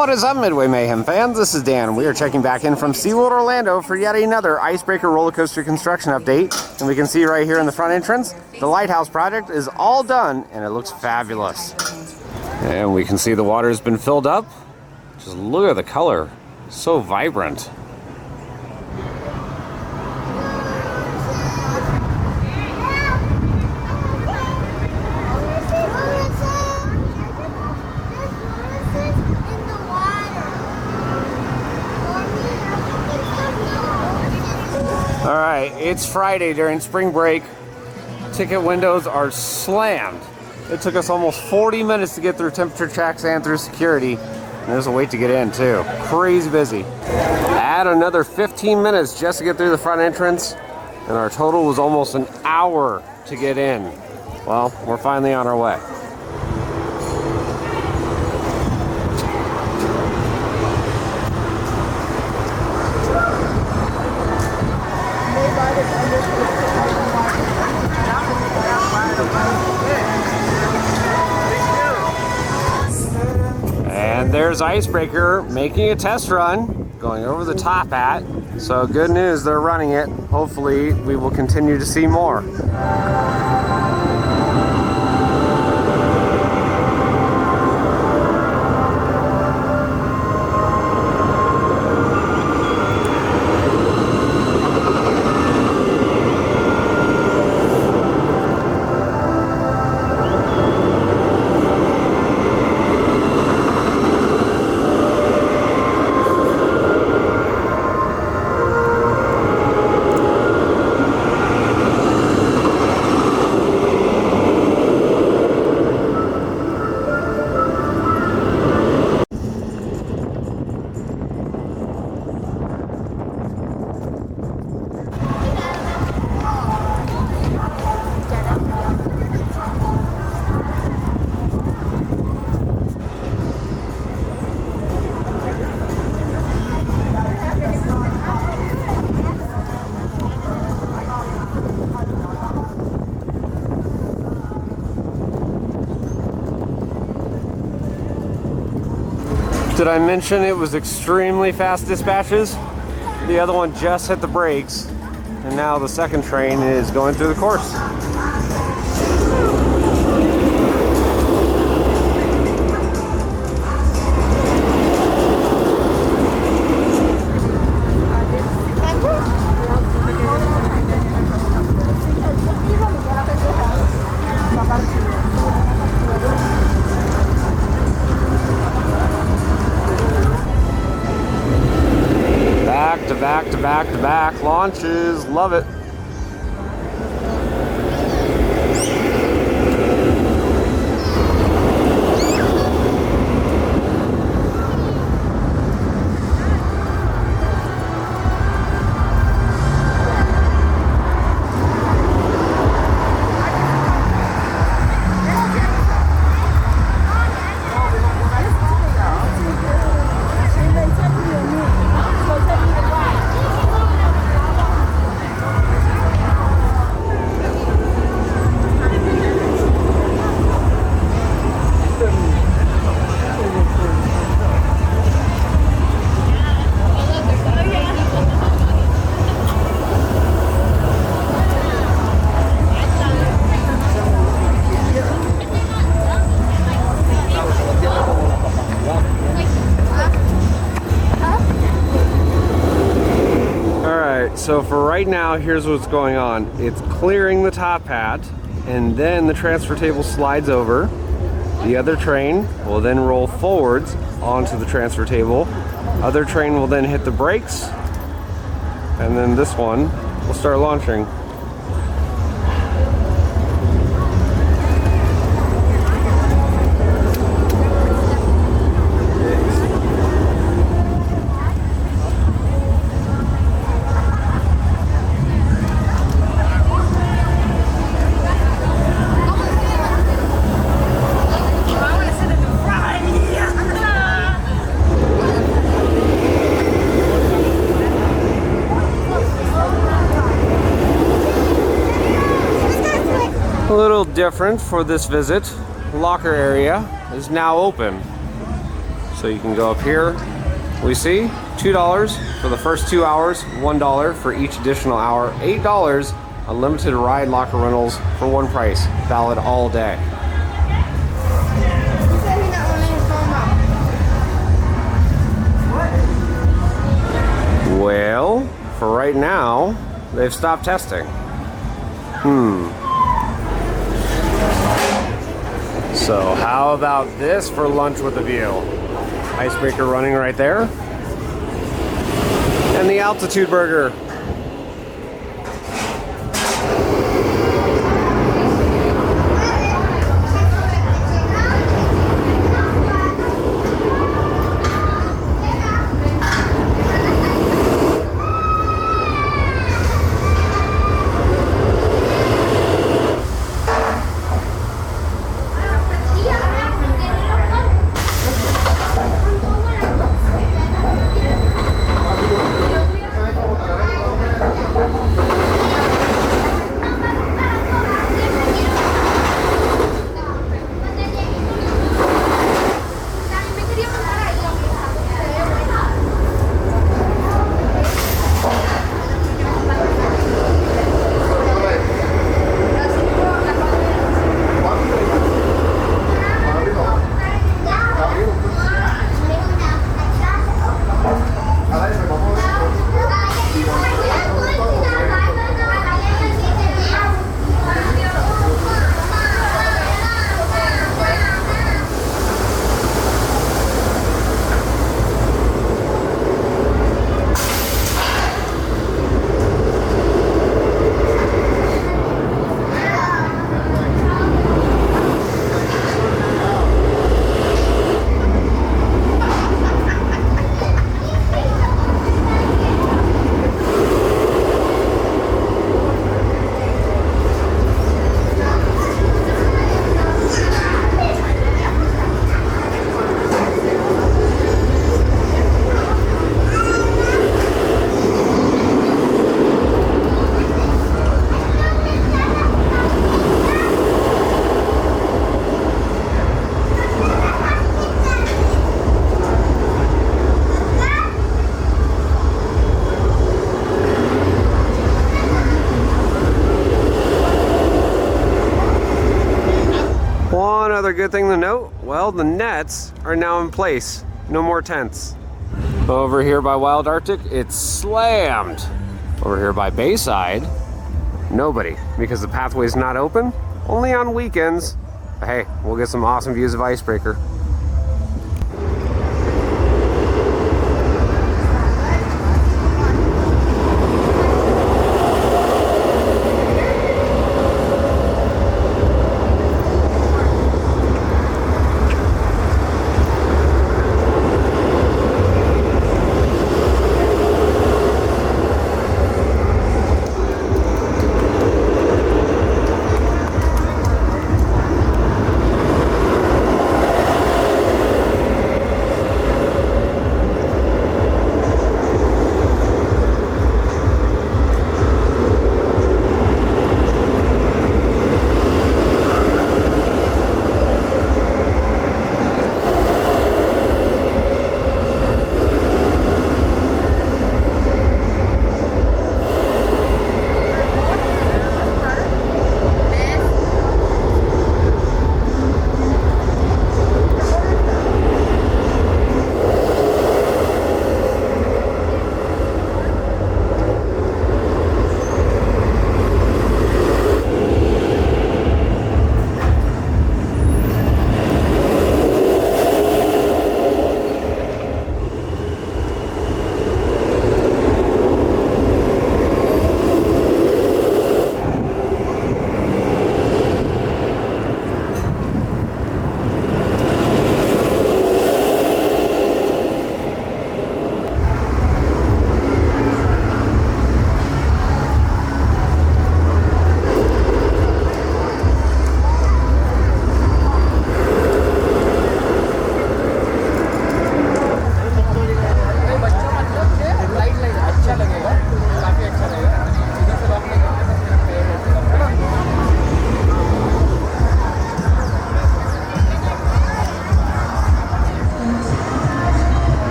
What is up, Midway Mayhem fans? This is Dan. We are checking back in from SeaWorld Orlando for yet another Icebreaker roller coaster construction update. And we can see right here in the front entrance, the lighthouse project is all done and it looks fabulous. And we can see the water has been filled up. Just look at the color, so vibrant. Alright, it's Friday during spring break. Ticket windows are slammed. It took us almost 40 minutes to get through temperature checks and through security. And there's a wait to get in too. Crazy busy. Add another 15 minutes just to get through the front entrance. And our total was almost an hour to get in. Well, we're finally on our way. And there's Icebreaker making a test run, going over the top hat. So good news, they're running it. Hopefully we will continue to see more. Did I mention it was extremely fast dispatches? The other one just hit the brakes, and now the second train is going through the course. Back to back launches, love it. So for right now, here's what's going on. It's clearing the top hat, and then the transfer table slides over. The other train will then roll forwards onto the transfer table. Other train will then hit the brakes, and then this one will start launching. A little different for this visit. Locker area is now open. So you can go up here. We see $2 for the first 2 hours, $1 for each additional hour, $8 unlimited ride locker rentals for one price, valid all day. Well, for right now, they've stopped testing. So how about this for lunch with a view? Icebreaker running right there. And the altitude burger. One other good thing to note, well, the nets are now in place. No more tents. Over here by Wild Arctic, it's slammed. Over here by Bayside, nobody, because the pathway's not open, only on weekends. But hey, we'll get some awesome views of Icebreaker.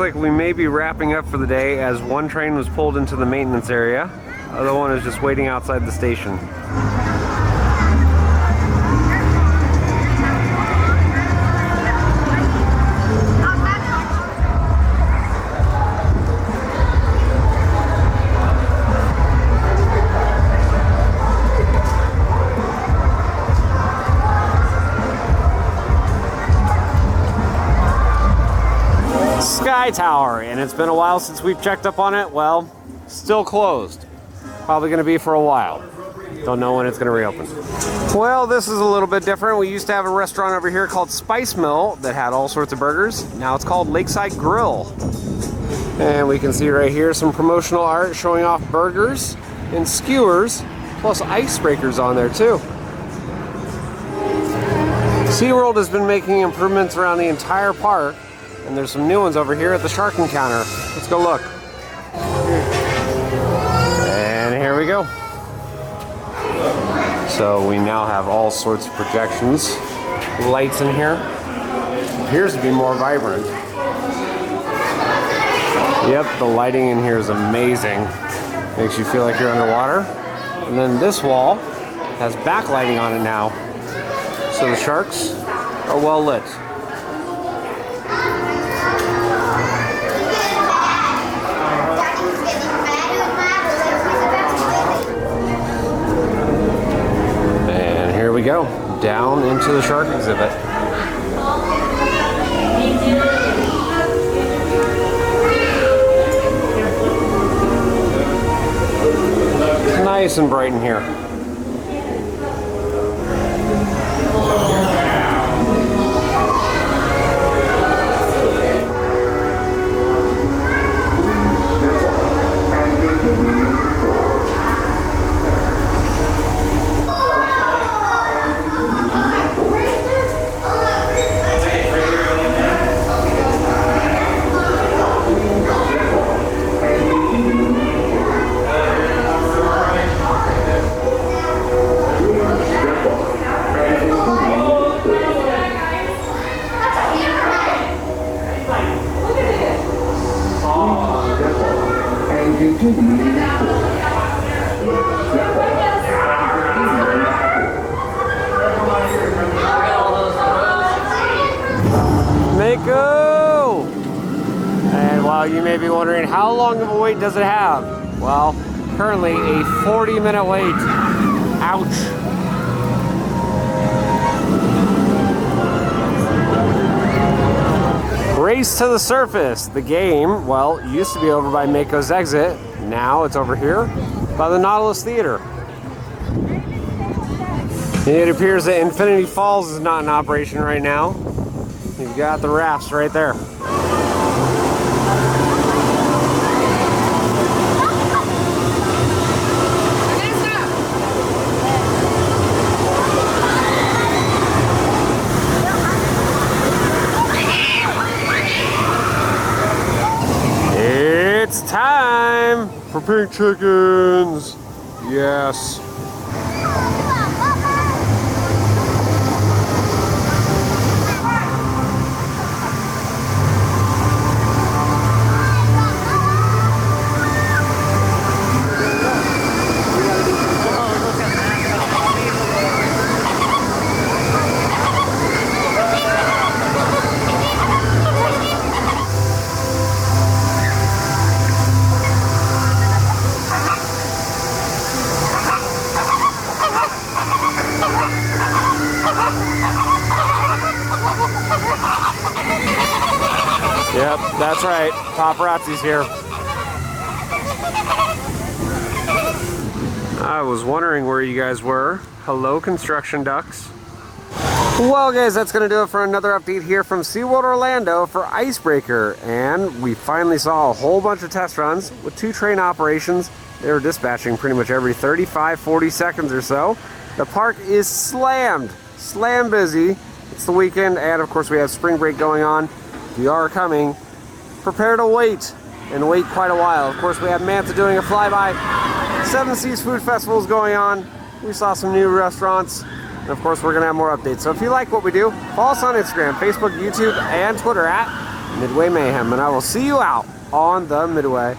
like we may be wrapping up for the day, as one train was pulled into the maintenance area. The other one is just waiting outside the station. Sky Tower, and it's been a while since we've checked up on it. Well, still closed. Probably going to be for a while. Don't know when it's going to reopen. Well, this is a little bit different. We used to have a restaurant over here called Spice Mill that had all sorts of burgers. Now it's called Lakeside Grill. And we can see right here some promotional art showing off burgers and skewers, plus icebreakers on there too. SeaWorld has been making improvements around the entire park, and there's some new ones over here at the shark encounter. Let's go look. And here we go. So we now have all sorts of projections, lights in here. Appears to be more vibrant. Yep, the lighting in here is amazing. Makes you feel like you're underwater. And then this wall has backlighting on it now. So the sharks are well lit. Here we go, down into the shark exhibit. Nice and bright in here. Mako! And while you may be wondering, how long of a wait does it have? Well, currently a 40-minute wait. Ouch. Race to the Surface. The game, well, used to be over by Mako's exit. Now it's over here by the Nautilus Theater. It appears that Infinity Falls is not in operation right now. You've got the rafts right there. It's time for pink chickens. Yes. Yep, that's right. Paparazzi's here. I was wondering where you guys were. Hello, construction ducks. Well, guys, that's going to do it for another update here from SeaWorld Orlando for Icebreaker. And we finally saw a whole bunch of test runs with 2 train operations. They were dispatching pretty much every 35-40 seconds or so. The park is slam busy. It's the weekend, and of course we have spring break going on. If you are coming, prepare to wait, and wait quite a while. Of course, we have Manta doing a flyby. Seven Seas Food Festival is going on. We saw some new restaurants, and of course we're going to have more updates. So if you like what we do, follow us on Instagram, Facebook, YouTube, and Twitter at Midway Mayhem, and I will see you out on the Midway.